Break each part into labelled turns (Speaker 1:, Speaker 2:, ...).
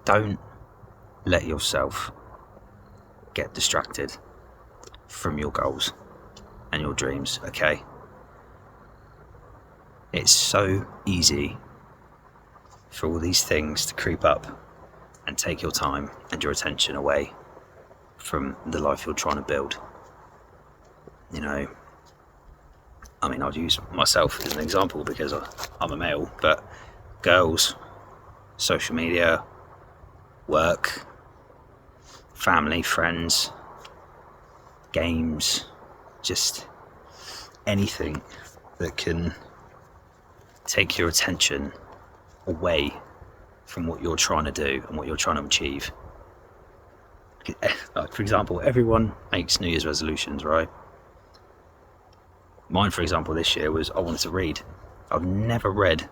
Speaker 1: Don't let yourself get distracted from your goals and your dreams, okay? It's so easy for all these things to creep up and take your time and your attention away from the life you're trying to build. You know, I mean, I'd use myself as an example because I'm a male, but girls, social media, work, family, friends, games, just anything that can take your attention away from what you're trying to do and what you're trying to achieve. Like, for example, everyone makes New Year's resolutions, right? Mine, for example, this year was I wanted to read. I've never read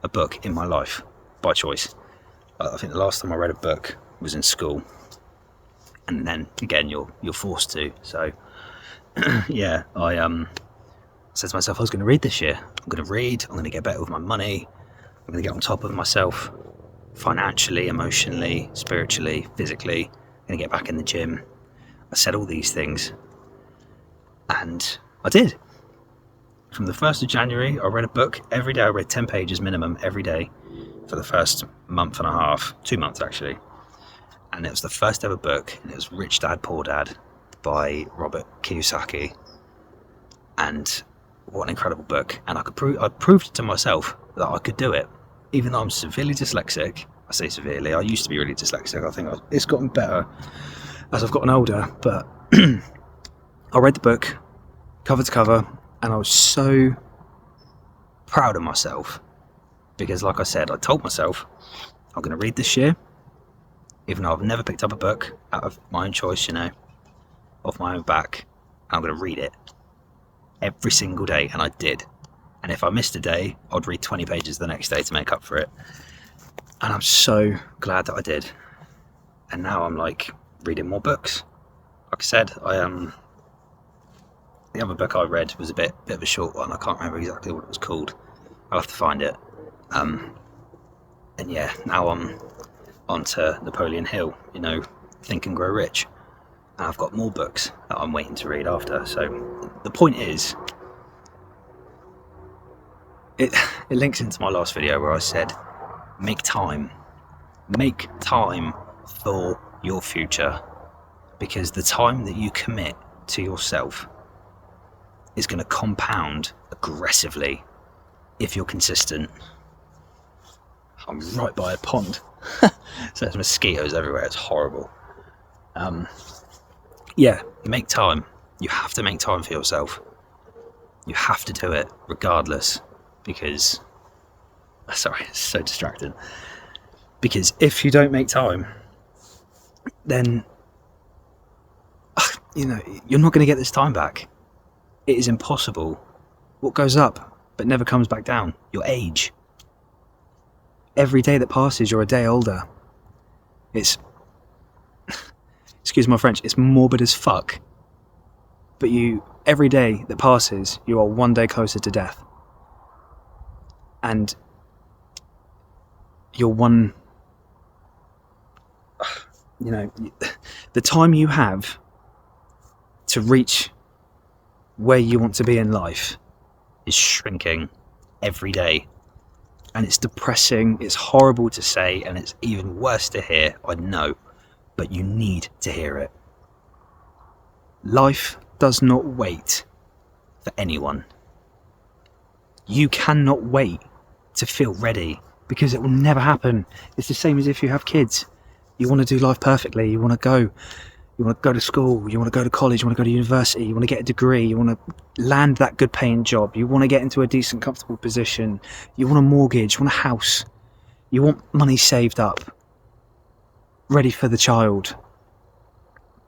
Speaker 1: a book in my life by choice. I think the last time I read a book was in school, and then again you're forced to. So yeah, I said to myself I was going to read this year. I'm going to read. I'm going to get better with my money. I'm going to get on top of myself financially, emotionally, spiritually, physically. I'm going to get back in the gym. I said all these things, and I did. From the 1st of January, I read a book every day. I read 10 pages minimum every day for the first month and a half, 2 months actually. And it was the first ever book, and it was Rich Dad, Poor Dad by Robert Kiyosaki. And what an incredible book. And I proved to myself that I could do it. Even though I'm severely dyslexic, I say severely, I used to be really dyslexic. I think it's gotten better as I've gotten older. But I read the book cover to cover, and I was so proud of myself because, like I said, I told myself I'm going to read this year, even though I've never picked up a book out of my own choice, you know, off my own back. I'm going to read it every single day, and I did. And if I missed a day, I'd read 20 pages the next day to make up for it. And I'm so glad that I did. And now I'm like reading more books. Like I said, the other book I read was a bit of a short one. I can't remember exactly what it was called. I'll have to find it. And yeah, now I'm on to Napoleon Hill, you know, Think and Grow Rich. And I've got more books that I'm waiting to read after. So the point is, it links into my last video where I said, make time for your future, because the time that you commit to yourself is going to compound aggressively if you're consistent. I'm right by a pond, so there's mosquitoes everywhere. It's horrible. Yeah, make time. You have to make time for yourself. You have to do it regardless, because sorry, it's so distracting. Because if you don't make time, then you know you're not going to get this time back. It is impossible. What goes up but never comes back down? Your age. Every day that passes, you're a day older. It's, excuse my French, it's morbid as fuck. But every day that passes, you are one day closer to death. And you're one, you know, the time you have to reach where you want to be in life is shrinking every day. And it's depressing, it's horrible to say, and it's even worse to hear, I know, but you need to hear it. Life does not wait for anyone. You cannot wait to feel ready, because it will never happen. It's the same as if you have kids. You want to do life perfectly, you want to go to school, you want to go to college, you want to go to university, you want to get a degree, you want to land that good paying job, you want to get into a decent, comfortable position, you want a mortgage, you want a house, you want money saved up, ready for the child.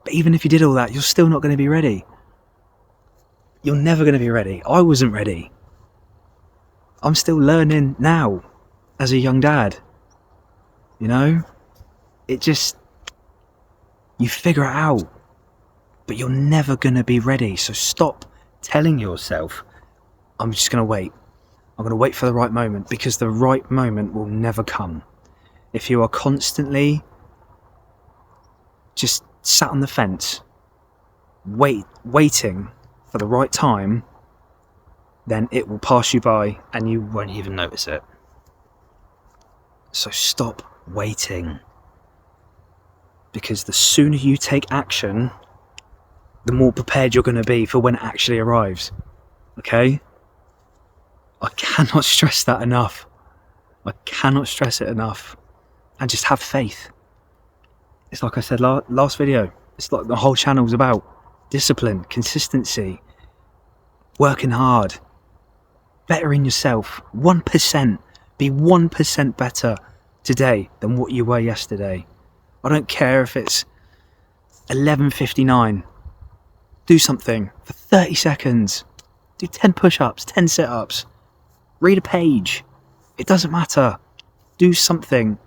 Speaker 1: But even if you did all that, you're still not going to be ready. You're never going to be ready. I wasn't ready. I'm still learning now as a young dad. You know? You figure it out, but you're never going to be ready. So stop telling yourself, I'm just going to wait. I'm going to wait for the right moment, because the right moment will never come.
Speaker 2: if you are constantly just sat on the fence, waiting for the right time, then it will pass you by and you won't even notice it. So stop waiting. Because the sooner you take action, the more prepared you're going to be for when it actually arrives. Okay? I cannot stress that enough. I cannot stress it enough. And just have faith. It's like I said last video. It's like the whole channel was about discipline, consistency, working hard, bettering yourself. 1%. Be 1% better today than what you were yesterday. I don't care if it's 11:59. Do something for 30 seconds. Do 10 push-ups, 10 sit-ups. Read a page. It doesn't matter. Do something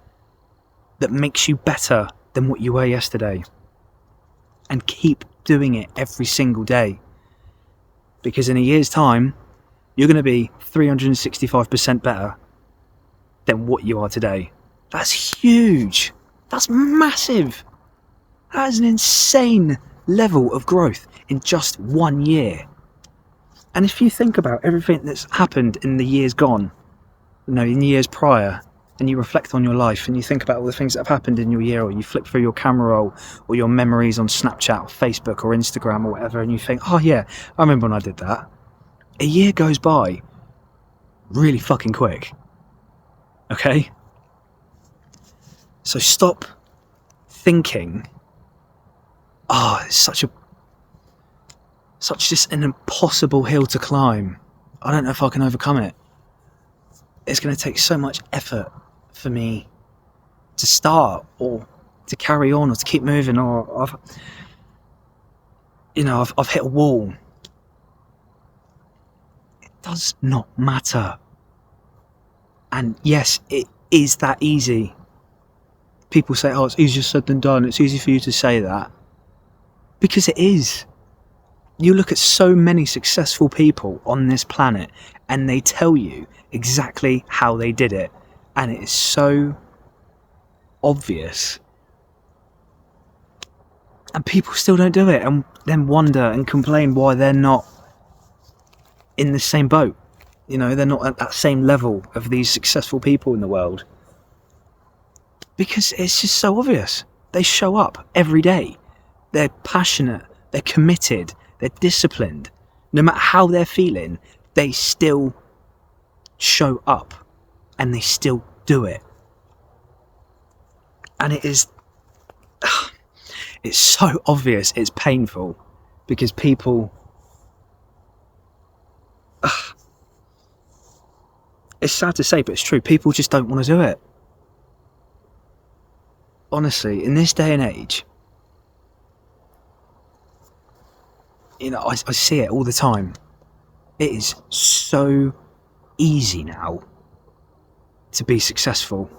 Speaker 2: that makes you better than what you were yesterday. And keep doing it every single day. Because in a year's time, you're going to be 365% better than what you are today. That's huge. That's massive. That is an insane level of growth in just 1 year. And if you think about everything that's happened in the years gone, in the years prior, and you reflect on your life and you think about all the things that have happened in your year, or you flick through your camera roll or your memories on Snapchat or Facebook or Instagram or whatever, and you think, oh yeah, I remember when I did that. A year goes by really fucking quick. Okay? So stop thinking, it's such just an impossible hill to climb. I don't know if I can overcome it. It's going to take so much effort for me to start or to carry on or to keep moving, or I've hit a wall. It does not matter. And yes, it is that easy. People say, it's easier said than done. It's easy for you to say that. Because it is. You look at so many successful people on this planet and they tell you exactly how they did it. And it is so obvious. And people still don't do it and then wonder and complain why they're not in the same boat. They're not at that same level of these successful people in the world. Because it's just so obvious. They show up every day. They're passionate. They're committed. They're disciplined. No matter how they're feeling, they still show up. And they still do it. And it's so obvious. It's painful. Because people... It's sad to say, but it's true. People just don't want to do it. Honestly, in this day and age, I see it all the time. It is so easy now to be successful.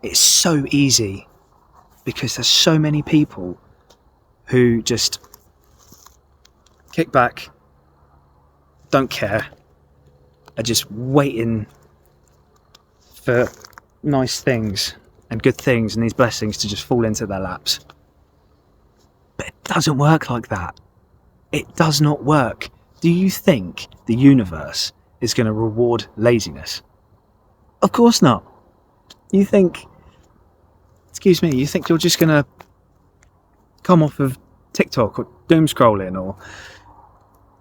Speaker 2: It's so easy because there's so many people who just kick back, don't care, are just waiting for nice things and good things and these blessings to just fall into their laps. But it doesn't work like that. It does not work. Do you think the universe is going to reward laziness? Of course not. You think you're just going to come off of TikTok or doom scrolling or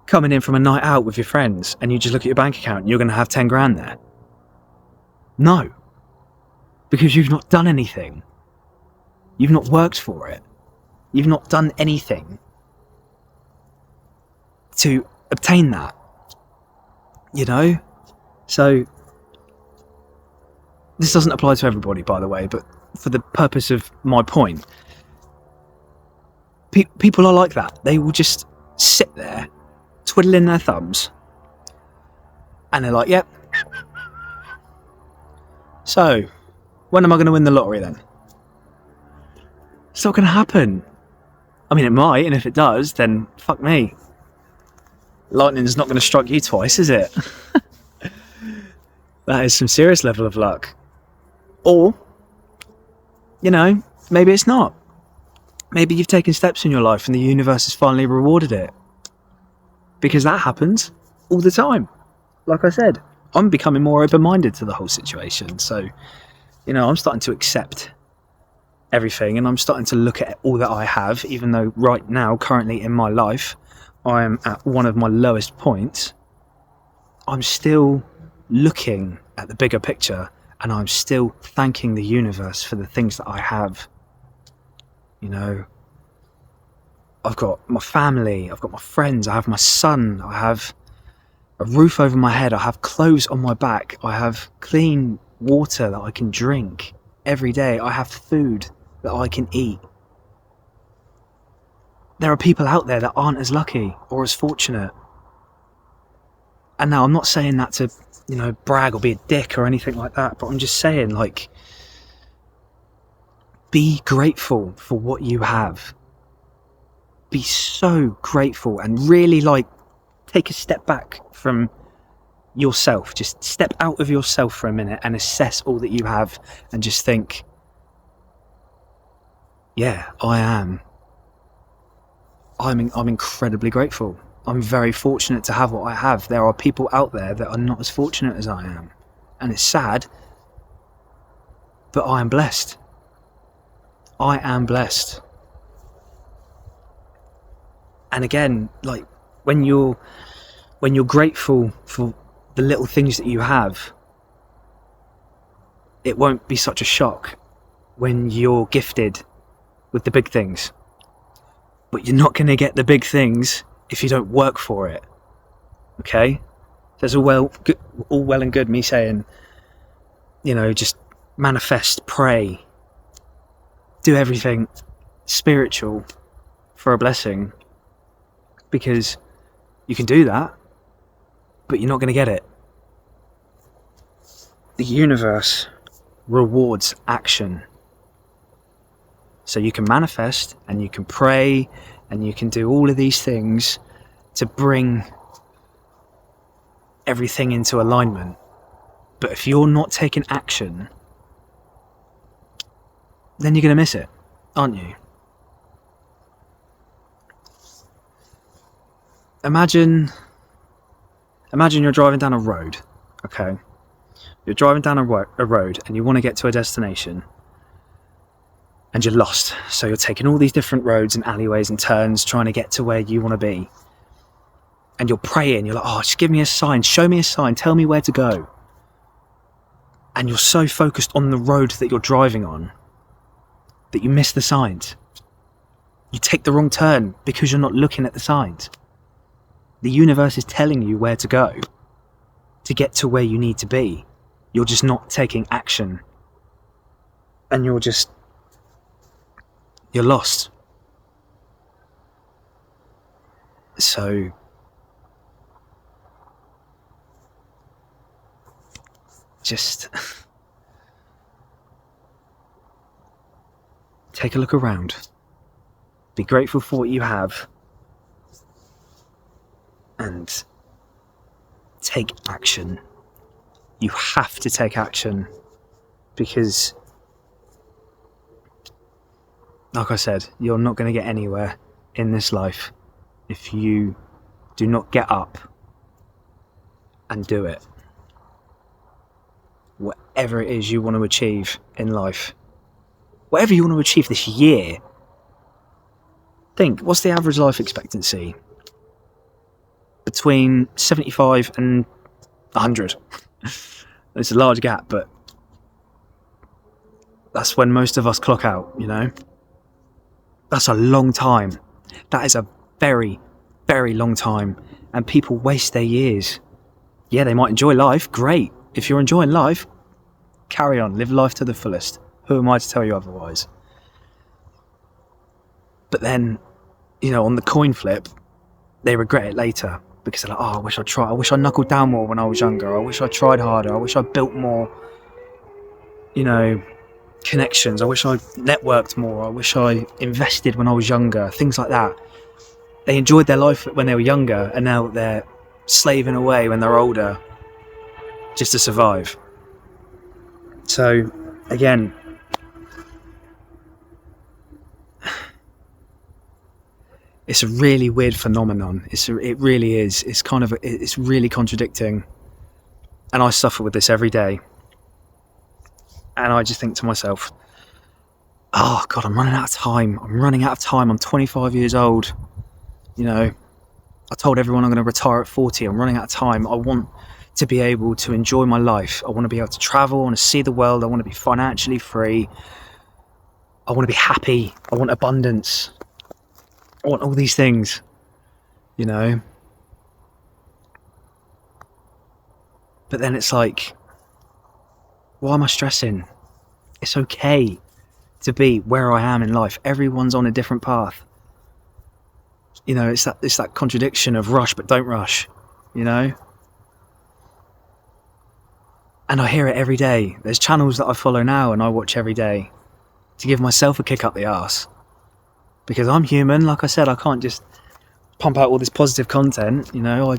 Speaker 2: coming in from a night out with your friends and you just look at your bank account and you're going to have 10 grand there? No. Because you've not done anything. You've not worked for it. You've not done anything to obtain that. So this doesn't apply to everybody, by the way, but for the purpose of my point, people are like that. They will just sit there twiddling their thumbs and they're like, yep. So when am I going to win the lottery then? It's not going to happen. I mean, it might, and if it does, then fuck me. Lightning's not going to strike you twice, is it? That is some serious level of luck. Or maybe it's not. Maybe you've taken steps in your life and the universe has finally rewarded it. Because that happens all the time. Like I said, I'm becoming more open-minded to the whole situation. So, I'm starting to accept everything, and I'm starting to look at all that I have, even though right now, currently in my life, I am at one of my lowest points. I'm still looking at the bigger picture, and I'm still thanking the universe for the things that I have. I've got my family, I've got my friends, I have my son, I have a roof over my head, I have clothes on my back, I have clean water that I can drink every day, I have food that I can eat. There are people out there that aren't as lucky or as fortunate. And now I'm not saying that to, brag or be a dick or anything like that, but I'm just saying, be grateful for what you have. Be so grateful and really take a step back from yourself. Just step out of yourself for a minute and assess all that you have and just think, yeah, I'm incredibly grateful. I'm very fortunate to have what I have. There are people out there that are not as fortunate as I am. And it's sad, but I am blessed. I am blessed. And again, when you're grateful for the little things that you have, it won't be such a shock when you're gifted with the big things. But you're not going to get the big things if you don't work for it. Okay? So it's all well and good me saying, just manifest, pray, do everything spiritual for a blessing, because you can do that, but you're not going to get it. The universe rewards action. So you can manifest and you can pray and you can do all of these things to bring everything into alignment. But if you're not taking action, then you're going to miss it, aren't you? Imagine you're driving down a road, okay? You're driving down a road and you want to get to a destination and you're lost. So you're taking all these different roads and alleyways and turns trying to get to where you want to be. And you're praying, you're like, oh, just give me a sign, show me a sign, tell me where to go. And you're so focused on the road that you're driving on that you miss the signs. You take the wrong turn because you're not looking at the signs. The universe is telling you where to go to get to where you need to be. You're just not taking action. And you're lost. So just take a look around. Be grateful for what you have. And take action. You have to take action, because, like I said, you're not going to get anywhere in this life if you do not get up and do it. Whatever it is you want to achieve in life, whatever you want to achieve this year, think, what's the average life expectancy? Between 75 and 100. It's a large gap, but that's when most of us clock out, That's a long time. That is a very, very long time. And people waste their years. Yeah, they might enjoy life. Great. If you're enjoying life, carry on. Live life to the fullest. Who am I to tell you otherwise? But then, on the coin flip, they regret it later. Because they're like, oh, I wish I'd tried. I wish I knuckled down more when I was younger. I wish I tried harder. I wish I built more, connections. I wish I networked more. I wish I invested when I was younger. Things like that. They enjoyed their life when they were younger, and now they're slaving away when they're older just to survive. So, again, It's a really weird phenomenon. It really is. It's really contradicting. And I suffer with this every day. And I just think to myself, oh God, I'm running out of time. I'm 25 years old. You know, I told everyone I'm going to retire at 40. I'm running out of time. I want to be able to enjoy my life. I want to be able to travel. I want to see the world. I want to be financially free. I want to be happy. I want abundance. I want all these things, you know. But then it's like, why am I stressing? It's okay to be where I am in life. Everyone's on a different path. You know, it's that contradiction of rush but don't rush, you know. And I hear it every day. There's channels that I follow now and I watch every day to give myself a kick up the arse. Because I'm human, like I said, I can't just pump out all this positive content, you know.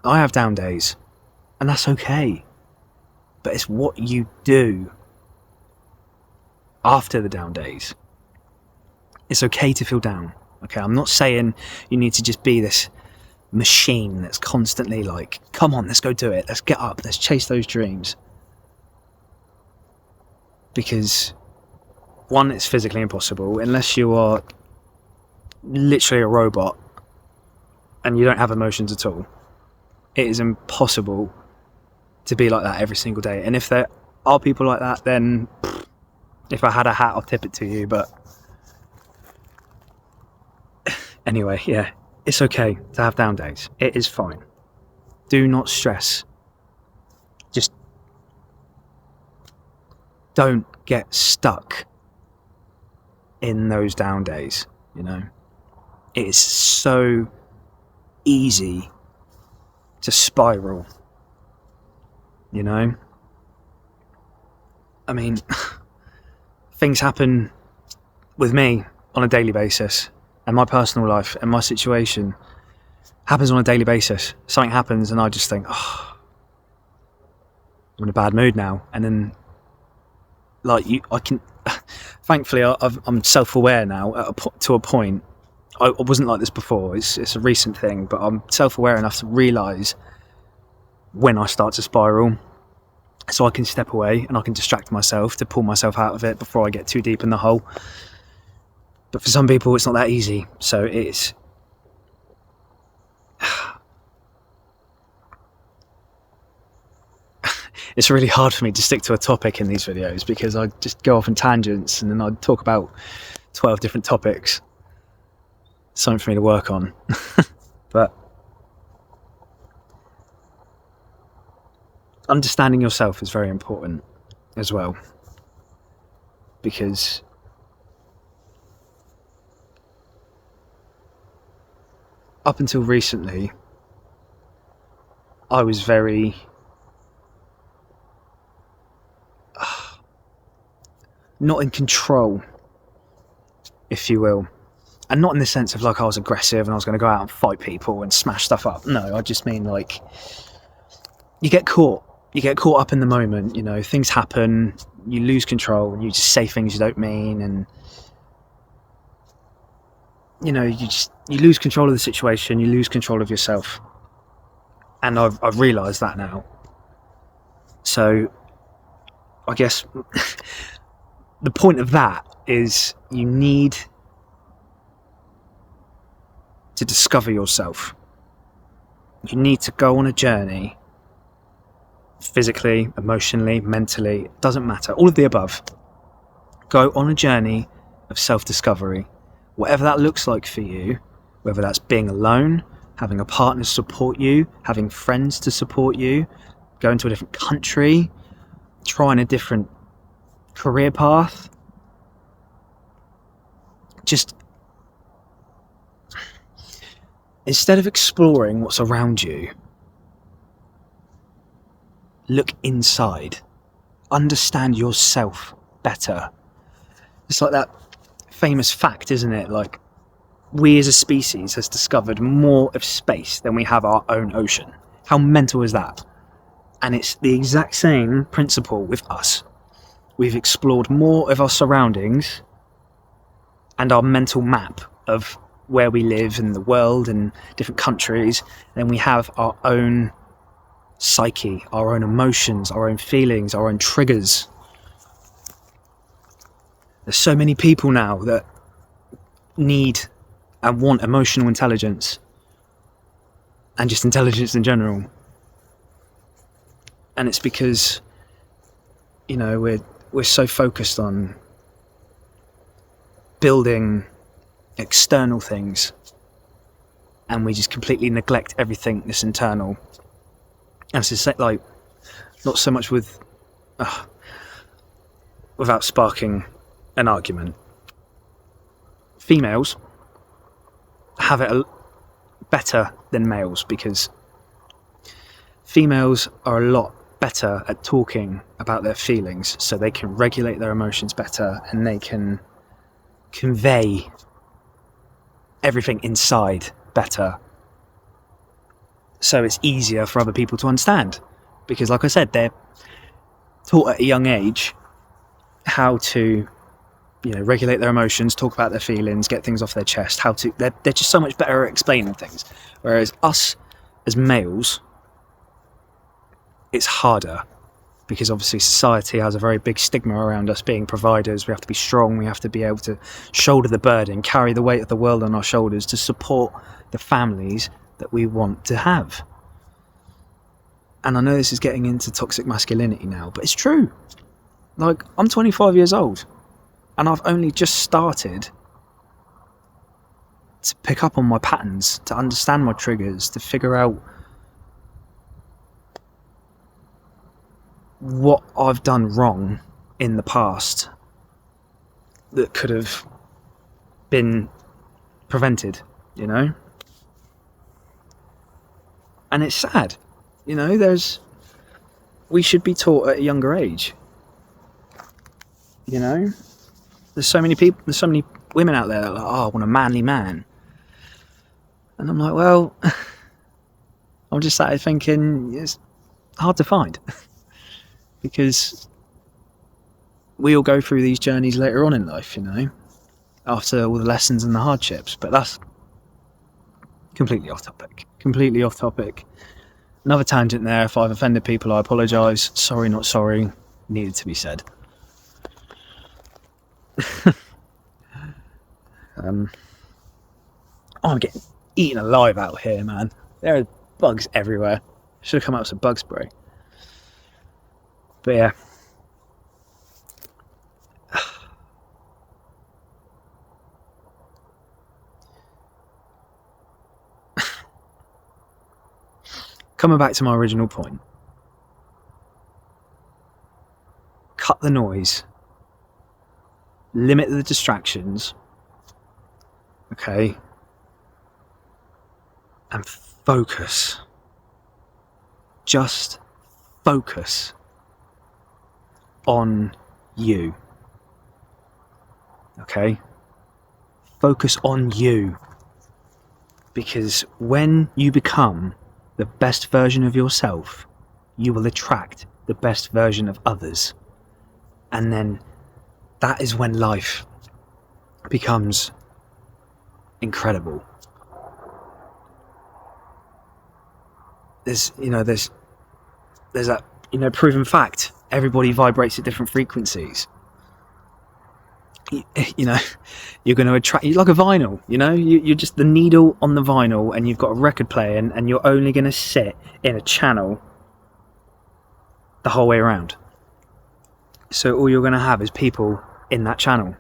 Speaker 2: I have down days, and that's okay. But it's what you do after the down days. It's okay to feel down, okay? I'm not saying you need to just be this machine that's constantly like, come on, let's go do it, let's get up, let's chase those dreams. Because, one, it's physically impossible, unless you are literally a robot and you don't have emotions at all. It is impossible to be like that every single day. And if there are people like that, then if I had a hat, I'll tip it to you. But anyway, yeah, it's okay to have down days. It is fine. Do not stress. Just don't get stuck in those down days, you know. It is so easy to spiral, you know. I mean, things happen with me on a daily basis, and my personal life and my situation happens on a daily basis. Something happens and I just think, oh, I'm in a bad mood now. And then, like, I can, thankfully, I'm self-aware now to a point. I wasn't like this before. It's a recent thing, but I'm self-aware enough to realise when I start to spiral, so I can step away and I can distract myself to pull myself out of it before I get too deep in the hole. But for some people, it's not that easy. So it's really hard for me to stick to a topic in these videos because I just go off in tangents and then I talk about 12 different topics. Something for me to work on. But understanding yourself is very important as well, because up until recently I was very not in control, if you will. And not in the sense of like I was aggressive and I was going to go out and fight people and smash stuff up. No, I just mean like you get caught up in the moment, you know, things happen, you lose control and you just say things you don't mean, and you know, you lose control of the situation, you lose control of yourself. And I've realised that now. So I guess the point of that is you need to discover yourself. You need to go on a journey, physically, emotionally, mentally, it doesn't matter, all of the above. Go on a journey of self-discovery, whatever that looks like for you, whether that's being alone, having a partner support you, having friends to support you, going to a different country, trying a different career path. Just instead of exploring what's around you, look inside. Understand yourself better. It's like that famous fact, isn't it? Like, we as a species has discovered more of space than we have our own ocean. How mental is that? And it's the exact same principle with us. We've explored more of our surroundings and our mental map of where we live in the world and different countries. Then we have our own psyche, our own emotions, our own feelings, our own triggers. There's so many people now that need and want emotional intelligence and just intelligence in general. And it's because, you know, we're so focused on building external things, and we just completely neglect everything that's internal. And it's like, not so much with without sparking an argument, females have it better than males, because females are a lot better at talking about their feelings, so they can regulate their emotions better and they can convey everything inside better, so it's easier for other people to understand, because like I said, they're taught at a young age how to, you know, regulate their emotions, talk about their feelings, get things off their chest, they're just so much better at explaining things. Whereas us as males, it's harder, because obviously society has a very big stigma around us being providers. We have to be strong, we have to be able to shoulder the burden, carry the weight of the world on our shoulders to support the families that we want to have. And I know this is getting into toxic masculinity now, but it's true. Like, I'm 25 years old and I've only just started to pick up on my patterns, to understand my triggers, to figure out what I've done wrong in the past that could have been prevented, you know? And it's sad, you know, we should be taught at a younger age, you know? There's so many women out there that are like, oh, I want a manly man. And I'm like, well, I'm just sat here thinking it's hard to find. Because we all go through these journeys later on in life, you know, after all the lessons and the hardships. But that's completely off topic. Another tangent there. If I've offended people, I apologise. Sorry, not sorry. Needed to be said. I'm getting eaten alive out here, man. There are bugs everywhere. Should have come out with some bug spray. But yeah. Coming back to my original point. Cut the noise. Limit the distractions. Okay. And focus. Just focus on you. Okay? Focus on you. Because when you become the best version of yourself, you will attract the best version of others. And then that is when life becomes incredible. There's that, proven fact. Everybody vibrates at different frequencies. You're going to attract, like a vinyl, you're just the needle on the vinyl, and you've got a record player, and you're only going to sit in a channel the whole way around. So all you're going to have is people in that channel.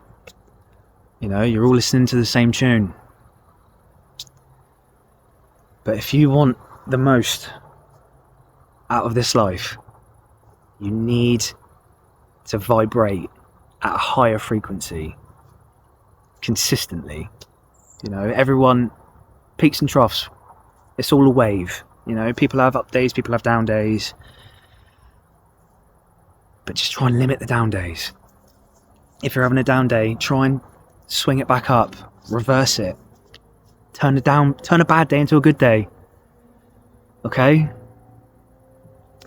Speaker 2: You're all listening to the same tune. But if you want the most out of this life, you need to vibrate at a higher frequency consistently. Everyone, peaks and troughs, it's all a wave. People have up days, people have down days, but just try and limit the down days. If you're having a down day, try and swing it back up, reverse it, turn a bad day into a good day. Okay?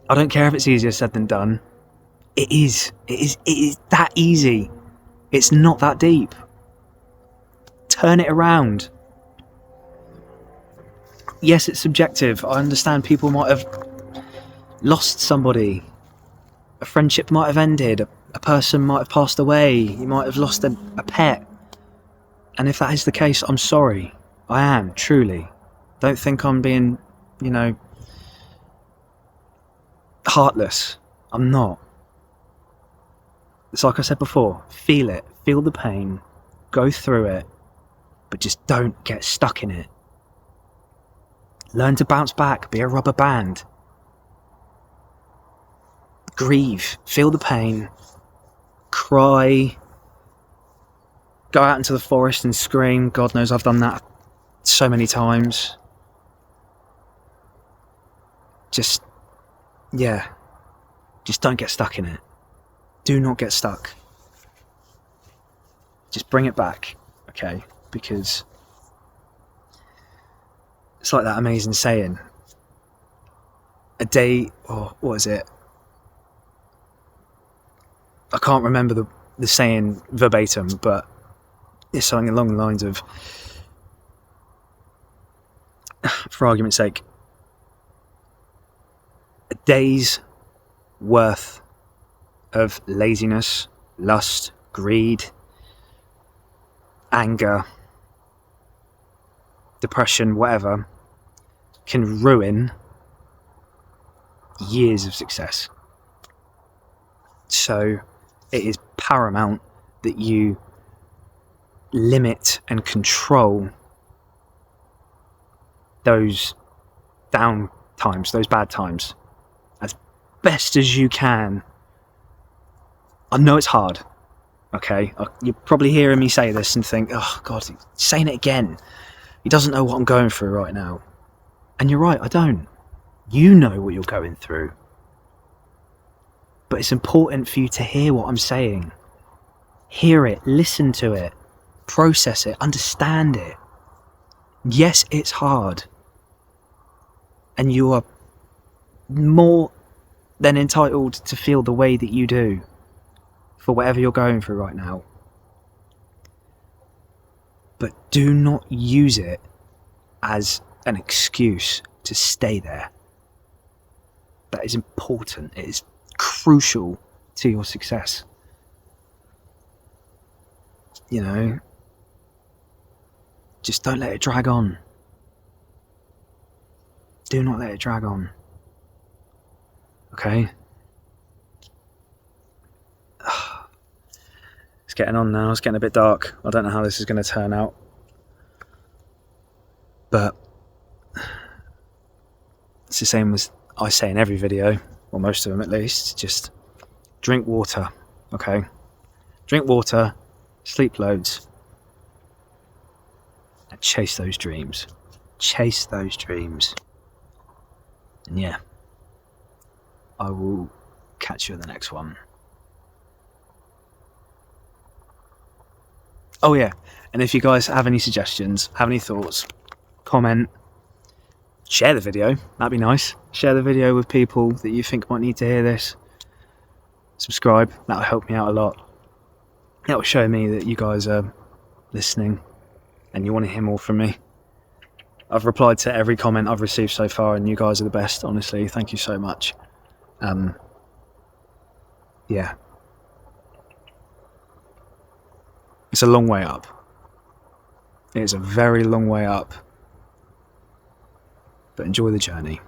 Speaker 2: I don't care if it's easier said than done. It is that easy. It's not that deep. Turn it around. yes, it's subjective. I understand people might have lost somebody. A friendship might have ended. A person might have passed away. You might have lost a pet. And if that is the case, I'm sorry. I am, truly. Don't think I'm being, heartless. I'm not. It's like I said before, feel it. Feel the pain. Go through it. But just don't get stuck in it. Learn to bounce back. Be a rubber band. Grieve. Feel the pain. Cry. Go out into the forest and scream. God knows I've done that so many times. Just don't get stuck in it. Do not get stuck. Just bring it back, okay? Because it's like that amazing saying. A day, or what is it? I can't remember the saying verbatim, but it's something along the lines of, for argument's sake, a day's worth of laziness, lust, greed, anger, depression, whatever, can ruin years of success. So it is paramount that you limit and control those down times, those bad times, as best as you can. I know it's hard, okay? You're probably hearing me say this and think, oh God, he's saying it again. He doesn't know what I'm going through right now. And you're right, I don't. You know what you're going through. But it's important for you to hear what I'm saying. Hear it, listen to it, process it, understand it. Yes, it's hard. And you are more than entitled to feel the way that you do for whatever you're going through right now. But do not use it as an excuse to stay there. That is important. It is crucial to your success. Just don't let it drag on. Do not let it drag on. Okay? It's getting on now. It's getting a bit dark. I don't know how this is going to turn out. But it's the same as I say in every video, or most of them at least. Just drink water, okay? Drink water, sleep loads, and chase those dreams. Chase those dreams. And yeah, I will catch you in the next one. Oh yeah, and if you guys have any suggestions, have any thoughts, comment, share the video, that'd be nice. Share the video with people that you think might need to hear this. Subscribe, that'll help me out a lot. That'll show me that you guys are listening and you want to hear more from me. I've replied to every comment I've received so far and you guys are the best, honestly. Thank you so much. Yeah. It's a long way up. It is a very long way up. But enjoy the journey.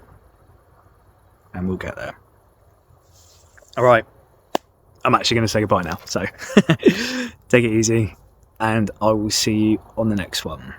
Speaker 2: And we'll get there. Alright. I'm actually going to say goodbye now. So take it easy. And I will see you on the next one.